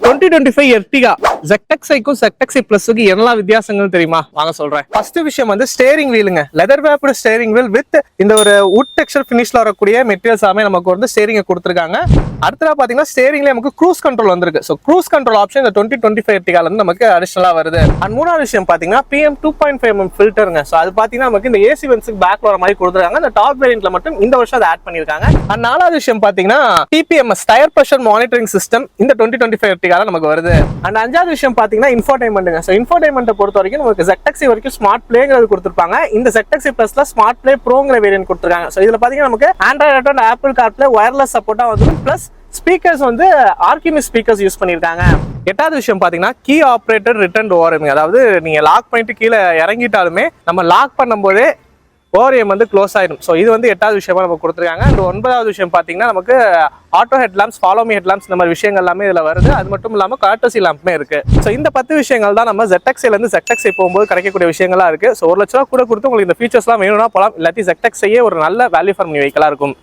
2025 Ertiga ZXi-க்கும் ZXi Plus-க்கு என்ன வித்தியாசங்கள் தெரியுமா? வாங்க சொல்றேன். ஃபர்ஸ்ட் விஷயம் வந்து ஸ்டேரிங் வீலுங்க. Leather wrapped steering wheel with இந்த ஒரு வுட் டெக்ஸ்சர் ஃபினிஷ்ல வரக்கூடிய மெட்டீரியல்ஸ் எல்லாமே நமக்கு வந்து ஸ்டேரிங் கொடுத்துருக்காங்க. அடுத்ததா பாத்தீங்கன்னா ஸ்டேரிங்ல நமக்கு க்ரூஸ் கண்ட்ரோல் வந்திருக்கு. ஸோ க்ரூஸ் கண்ட்ரோல் ஆப்ஷன் இந்த 2025 எர்டிகால இருந்து நமக்கு அடிஷனலா வருது. அண்ட் மூணாவது விஷயம் பாத்தீங்கன்னா PM 2.5mm ஃபில்டருங்க. ஸோ அது பாத்தீங்கன்னா நமக்கு இந்த ஏசி வென்ட்ஸ்க்கு பேக்ல வர மாதிரி கொடுத்துருக்காங்க. இந்த டாப் வேரியன்ட்ல மட்டும் இந்த வருஷம் அதை ஆட் பண்ணிருக்காங்க. அண்ட் நாலாவது விஷயம் பாத்தீங்கன்னா TPMS tyre pressure monitoring system இந்த 2025 எர்டிகால நமக்கு வருது. அண்ட் அஞ்சாவது விஷயம் பாத்தீங்கன்னா இன்ஃபோடைன்மெண்ட்ங்க. ஸோ இன்ஃபோடைன்மெண்ட்டை பொறுத்த வரைக்கும் நமக்கு ZXi வரைக்கும் ஸ்மார்ட் பிளேங்கிறது கொடுத்துருப்பாங்க. இந்த ZXi Plusல ஸ்மார்ட் பிளே ப்ரோங்கிற வேரியன்ட் கொடுத்துருக்காங்க. ஸோ இதுல பாத்தீங்கன்னா நமக்கு Android auto and apple CarPlay wireless சப்போர்ட்டா வந்து பிளஸ் ஸ்பீக்கர்ஸ் வந்து ஆர்கிமிஸ் ஸ்பீக்கர்ஸ் யூஸ் பண்ணிருக்காங்க. எட்டாவது விஷயம் பாத்தீங்கன்னா கீ ஆப்ரேட்டர் ரிட்டர்ன் ஓஆர்எம். அதாவது நீங்க லாக் பண்ணிட்டு கீழே இறங்கிட்டாலுமே நம்ம லாக் பண்ணும்போதே ஓஆர்எம் வந்து க்ளோஸ் ஆயிடும். ஸோ இது வந்து எட்டாவது விஷயமா நமக்கு கொடுத்துருக்காங்க. அண்ட் ஒன்பதாவது விஷயம் பாத்தீங்கன்னா நமக்கு auto head Lamb's, follow me head Lamb's இந்த மாதிரி விஷயங்கள் எல்லாமே இதுல வருது. அது மட்டும் இல்லாம கர்டசி லாம்ப்மே இருக்கு. ஸோ இந்த 10 விஷயங்கள் தான் நம்ம ZXi இருந்து ZXi போகும்போது கிடைக்கக்கூடிய விஷயங்களா இருக்கு. ஸோ 1 லட்ச ரூபா கூட கொடுத்து உங்களுக்கு இந்த ஃபீச்சர்ஸ்லாம் வேணும்னா போலாம். இல்லாட்டி ZXi ஒரு நல்ல வேல்யூ ஃபார் மணி வெஹிக்கிளா இருக்கும்.